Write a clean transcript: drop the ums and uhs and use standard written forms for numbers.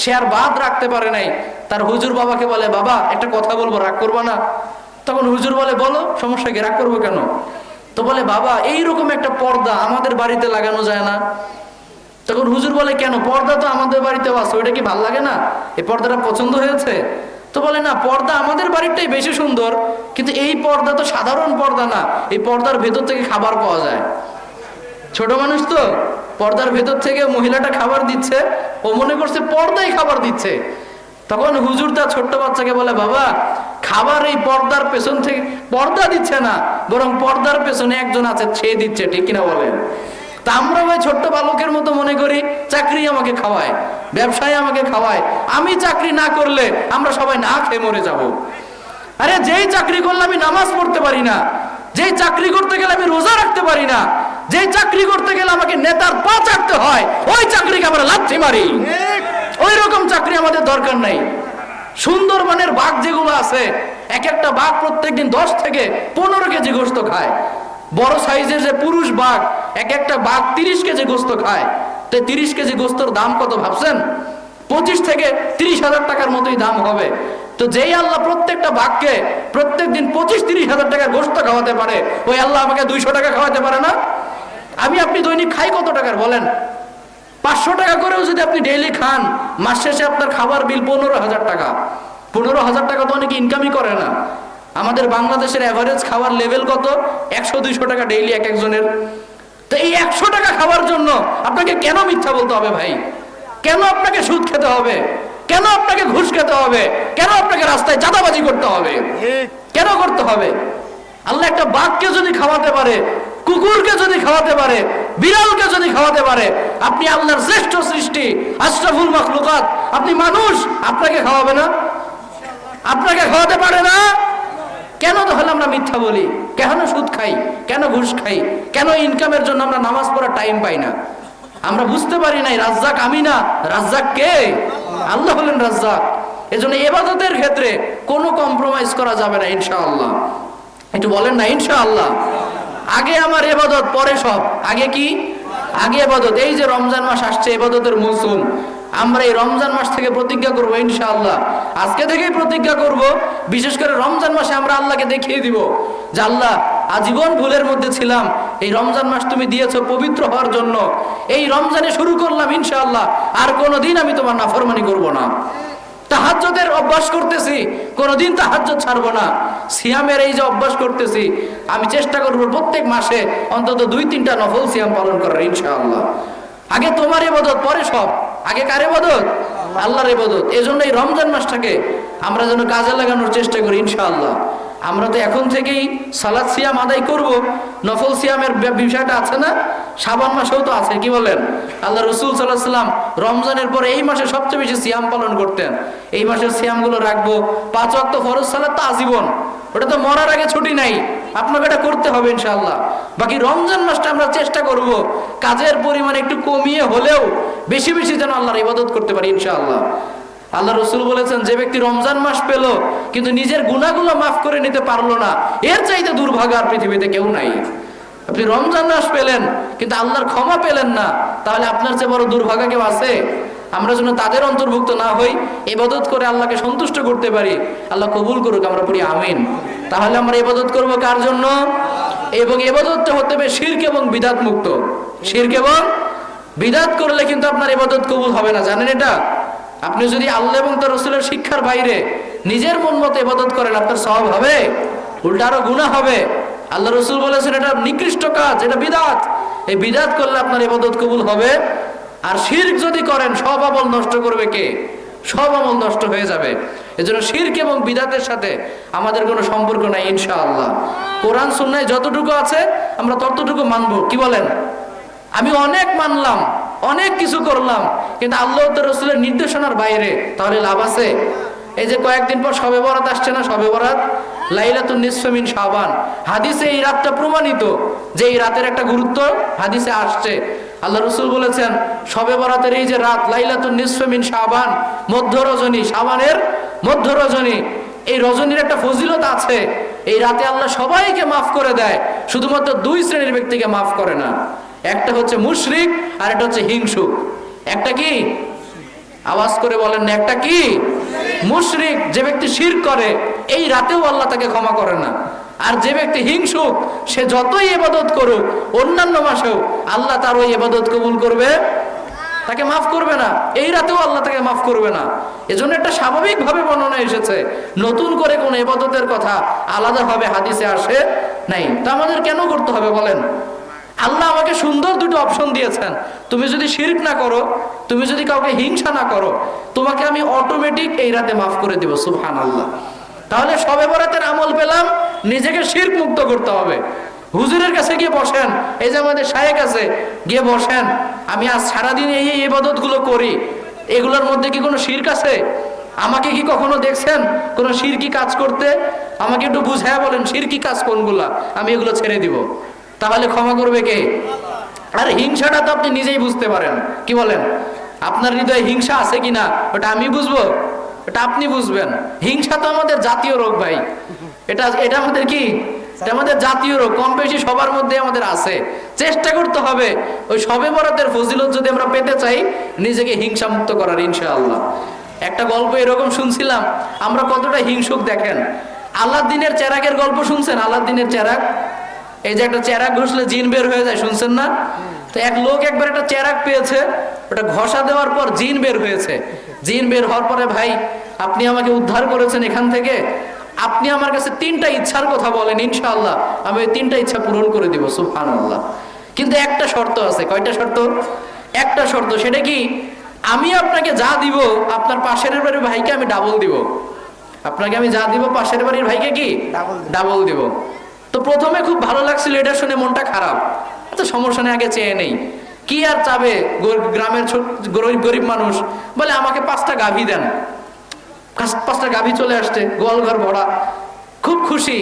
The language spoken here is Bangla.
সে আর বাদ রাখতে পারে নাই। তার হুজুর বাবাকে বলে, বাবা একটা কথা বলবো, রাগ করবা না? তখন হুজুর বলে, বলো, সমস্যা কি, রাগ করবো কেন? তো বলে, বাবা এইরকম একটা পর্দা আমাদের বাড়িতে লাগানো যায় না? তখন হুজুর বলে, কেন, পর্দা তো আমাদের বাড়িতেও আছে, ওইটা কি ভাল লাগে না? এই পর্দাটা পছন্দ হয়েছে? তো বলে, না, পর্দা আমাদের বাড়িটাই বেশি সুন্দর, কিন্তু এই পর্দা তো সাধারণ পর্দা না, এই পর্দার ভেতর থেকে খাবার পাওয়া যায়। ছোট মানুষ তো, পর্দার ভেতর থেকে মহিলাটা খাবার দিচ্ছে, ও মনে করছে পর্দাই খাবার দিচ্ছে। তখন হুজুর তার ছোট্ট বাচ্চাকে বলে, বাবা খাবার এই পর্দার পেছন থেকে, পর্দা দিচ্ছে না, বরং পর্দার পেছনে একজন আছে, সে দিচ্ছে, ঠিক কিনা বলেন? তা আমরা ওই ছোট্ট বালকের মতো মনে করি চাকরি আমাকে খাওয়ায়, ব্যবসায় আমাকে খাওয়ায়, আমি চাকরি না করলে আমরা সবাই না খেয়ে মরে যাব। আরে যেই চাকরি করলে আমি নামাজ পড়তে পারি না, যেই চাকরি করতে গেলে আমি রোজা রাখতে পারি না, যেই চাকরি করতে গেলে আমাকে নেতার পা চাটতে হয়, ওই চাকরিকে আমরা লাথি মারি। ওই রকম চাকরি আমাদের দরকার নাই। সুন্দরবনের বাঘ যেগুলো আছে, এক একটা বাঘ প্রত্যেকদিন 10 থেকে 15 কেজি গোস্ত খায়। বড় সাইজের যে পুরুষ বাঘ, এক একটা বাঘ 30 কেজি গোস্ত খায়। তো 30 কেজি গোস্তর দাম কত ভাবছেন? 25 থেকে 30,000 টাকার মতোই দাম হবে। তো যেই আল্লাহ প্রত্যেকটা বাঘকে প্রত্যেক দিন 25-30 হাজার টাকার গোস্ত খাওয়াতে পারে, ওই আল্লাহ আমাকে 200 টাকা খাওয়াতে পারে না? আমি আপনি দৈনিক খাই কত টাকার বলেন? 500 টাকা করেও যদি আপনি ডেইলি খান, মাস শেষে আপনার খাবার বিল 15,000 টাকা। 15,000 টাকা তো অনেকে ইনকামই করে না। আমাদের বাংলাদেশের এভারেজ খাওয়ার লেভেল কত? 100-200 টাকা ডেইলি এক একজনের। তো এই 100 টাকা খাওয়ার জন্য আপনাকে কেন মিথ্যা বলতে হবে ভাই? কেন আপনাকে সুদ খেতে হবে? কেন আপনাকে ঘুষ খেতে হবে? কেন আপনাকে রাস্তায় চাঁদাবাজি করতে হবে? কেন করতে হবে? আল্লাহ একটা বাঘকে যদি খাওয়াতে পারে, কুকুরকে যদি খাওয়াতে পারে, বিড়ালকে যদি খাওয়াতে পারে, আপনি আল্লাহর শ্রেষ্ঠ সৃষ্টি, আশরাফুল মাখলুকাত, আপনি মানুষ, আপনাকে খাওয়াবে না? আপনাকে খাওয়াতে পারে না? কেন তাহলে আমরা মিথ্যা বলি? কেন সুদ খাই? কেন ঘুষ খাই? কেন ইনকামের জন্য আমরা নামাজ পড়ার টাইম পাই না? আমরা বুঝতে পারি নাই রাজ্জাক আমি না, রাজ্জাক কে? আল্লাহ হলেন রাজ্জাক। এজন্য ইবাদতের ক্ষেত্রে কোনো কম্প্রোমাইজ করা যাবে না ইনশাআল্লাহ। একটু বলেন না ইনশাআল্লাহ। আগে আমার ইবাদত, পরে সব। আগে কি? আগে ইবাদত। এই যে রমজান মাস আসছে, ইবাদতের মৌসুম, আমরা এই রমজান মাস থেকে প্রতিজ্ঞা করবো ইনশাআল্লাহ। আজকে থেকেই প্রতিজ্ঞা করব, বিশেষ করে রমজান মাসে আমরা আল্লাহকে দেখিয়ে দিব যে আল্লাহ, আজীবন ভুলের মধ্যে ছিলাম, এই রমজান মাস তুমি দিয়েছো পবিত্র হওয়ার জন্য। এই রমজানে শুরু করলাম ইনশাআল্লাহ, আর কোনোদিন আমি তোমার নাফরমানি করব না। তাহাজ্জুদের অভ্যাস করতেছি, কোনোদিন তাহাজ্জুদ ছাড়বো না। সিয়ামের এই যে অভ্যাস করতেছি, আমি চেষ্টা করবো প্রত্যেক মাসে অন্তত 2-3টা নফল সিয়াম পালন করার ইনশাআল্লাহ। আগে তোমার ইবাদত, পরে সব। আগে কার ইবাদত? আল্লাহর ইবাদত। এজন্য এই রমজান মাসটাকে আমরা যেন কাজে লাগানোর চেষ্টা করি ইনশাআল্লাহ। আমরা তো এখন থেকেই সালাত সিয়াম আদায় করব। নফল সিয়ামের বিষয়টা আছে না? শাবান মাসেও তো আছে, কি বলেন? আল্লাহ রাসূল সাল্লাল্লাহু আলাইহি ওয়াসাল্লাম রমজানের পরে এই মাসে সবচেয়ে বেশি সিয়াম পালন করতেন। এই মাসের সিয়ামগুলো রাখবো। 5 ওয়াক্ত ফরজ সালাত তো আজীবন, ওটা তো মরার আগে ছুটি নাই, আপনাকে এটা করতে হবে ইনশাআল্লাহ। বাকি রমজান মাসটা আমরা চেষ্টা করব কাজের পরিমাণ একটু কমিয়ে হলেও বেশি বেশি যেন আল্লাহর ইবাদত করতে পারি ইনশাআল্লাহ। আল্লাহ রাসূল বলেছেন, যে ব্যক্তি রমজান মাস পেল কিন্তু নিজের গুনাহগুলো মাফ করে নিতে পারলো না, এর চাইতে দুর্ভাগা আর পৃথিবীতে কেউ নাই। আপনি রমজান মাস পেলেন কিন্তু আল্লাহর ক্ষমা পেলেন না, তাহলে আপনার চেয়ে বড় দুর্ভাগা কেউ আছে? আমরা যেন তাদের অন্তর্ভুক্ত না হই, ইবাদত করে আল্লাহকে সন্তুষ্ট করতে পারি। আল্লাহ কবুল করুক, আমরা পড়ি আমিন। তাহলে আমরা ইবাদত করব কার জন্য? এবং ইবাদতটা হতে হবে শিরক এবং বিদআত মুক্ত। শিরক এবং বিদআত করলে কিন্তু আপনার ইবাদত কবুল হবে না, জানেন এটা? আপনি যদি আল্লাহ এবং তার রাসূলের শিক্ষার বাইরে নিজের মন মতো ইবাদত করেন, আপনার সওয়াব হবে, উল্টা আরো গুনাহ হবে। আল্লাহ রাসূল বলেছেন এটা নিকৃষ্ট কাজ, এটা বিদআত। এই বিদআত করলে আপনার ইবাদত কবুল হবে। আর শিরক যদি করেন, সব আমল নষ্ট করবে কে? সব আমল নষ্ট হয়ে যাবে। এজন্য শিরক এবং বিদআতের সাথে আমাদের কোনো সম্পর্ক নাই ইনশাআল্লাহ। কোরআন সুন্নাহয় যতটুকু আছে আমরা ততটুকু মানবো, কি বলেন? আমি অনেক মানলাম, অনেক কিছু করলাম, কিন্তু আল্লাহ ও তার রাসূলের নির্দেশনার বাইরে, তাহলে লাভ আছে? এই যে কয়েকদিন পর শবে বরাত আসছে না, শবে বরাত, লাইলাতুন নিসফি মিন শাবান। হাদিসে এই রাতটা প্রমাণিত যে এই রাতের একটা গুরুত্ব হাদিসে আসছে। আল্লাহ রাসূল বলেছেন, শবে বরাতের এই যে রাত, লাইলাতুন নিসফি মিন শাবান, মধ্য রজনী, শাবানের মধ্য রজনী, এই রজনীর একটা ফজিলত আছে। এই রাতে আল্লাহ সবাইকে মাফ করে দেয়, শুধুমাত্র 2 শ্রেণীর ব্যক্তিকে মাফ করে না। একটা হচ্ছে মুশরিক, আর একটা হচ্ছে হিংসুক। একটা কি? আওয়াজ করে বলেন না, একটা কি? মুশরিক। যে ব্যক্তি শিরক করে এই রাতেও আল্লাহ তাকে ক্ষমা করে না। আর যে ব্যক্তি হিংসুক সে যতই ইবাদত করুক অন্যান্য মাসেও আল্লাহ তার ওই ইবাদত কবুল করবে, তাকে মাফ করবে না। এই রাতেও আল্লাহ তাকে মাফ করবে না। এজন্য একটা স্বাভাবিকভাবে বর্ণনা এসেছে, নতুন করে কোন ইবাদতের কথা আলাদাভাবে হাদিসে আসে নাই। তা আমাদের কেন করতে হবে বলেন? আল্লাহ আমাকে সুন্দর দুটো অপশন দিয়েছেন। তুমি যদি শিরক না করো, তুমি যদি কাউকে হিংসা না করো, তোমাকে আমি অটোমেটিক এই রাতে মাফ করে দিব। সুবহানাল্লাহ। তাহলে শবে বরাতের আমল পেলাম, নিজেকে শিরক মুক্ত করতে হবে। হুজুরের কাছে গিয়ে বসেন, এই যে আমাদের শায়েখ আছে, গিয়ে বসেন, আমি আজ সারাদিন এই ইবাদত গুলো করি, এগুলোর মধ্যে কি কোনো শিরক আছে? আমাকে কি কখনো দেখছেন কোনো শিরকি কাজ করতে? আমাকে একটু বুঝায়া বলেন শিরকি কাজ কোনগুলা, আমি এগুলো ছেড়ে দিব। তাহলে ক্ষমা করবে কে? আর হিংসাটা তো আপনি নিজেই বুঝতে পারেন। কি বলেন? আপনার হৃদয়ে হিংসা আছে কিনা ওটা আমি বুঝবো? এটা আপনি বুঝবেন। হিংসা তো আমাদের জাতীয় রোগ ভাই। এটা আমাদের কি? এটা আমাদের জাতীয় রোগ, কম বেশি সবার মধ্যে আমাদের আছে। চেষ্টা করতে হবে ওই শবে বরাতের ফজিলত যদি আমরা পেতে চাই, নিজেকে হিংসা মুক্ত করার, ইনশাআল্লাহ। একটা গল্প এরকম শুনছিলাম, আমরা কতটা হিংসুক দেখেন। আলাউদ্দিনের চেরাগের গল্প শুনছেন? আলাউদ্দিনের চেরাগ, এই যে একটা চেরাগ ঘষলে জিন বের হয়ে যায়, শুনছেন না? তো এক লোক একবার একটা চেরাগ পেয়েছে, ওটা ঘষা দেওয়ার পর জিন বের হয়েছে। জিন বের হওয়ার পরে, ভাই আপনি আমাকে উদ্ধার করেছেন এখান থেকে, আপনি আমার কাছে 3টা ইচ্ছার কথা বলেন, ইনশাআল্লাহ আমি ওই 3টা ইচ্ছা পূরণ করে দিব। সুবহানাল্লাহ। কিন্তু একটা শর্ত আছে। কয়টা শর্ত? একটা শর্ত। সেটা কি? আমি আপনাকে যা দিব আপনার পাশের বাড়ির ভাইকে আমি ডাবল দিব। আপনাকে আমি যা দিব পাশের বাড়ির ভাইকে কি ডাবল দিব। তো প্রথমে খুব ভালো লাগছিল, এটা শুনে মনটা খারাপ, তো সমস্যা নেই, আগে চেয়ে নেই। কি আর চাবে গ্রামের গরিব মানুষ, বলে আমাকে 5টা গাভী দেন। 5টা গাভী চলে আসছে, গোয়াল ঘর ভরা, খুব খুশি।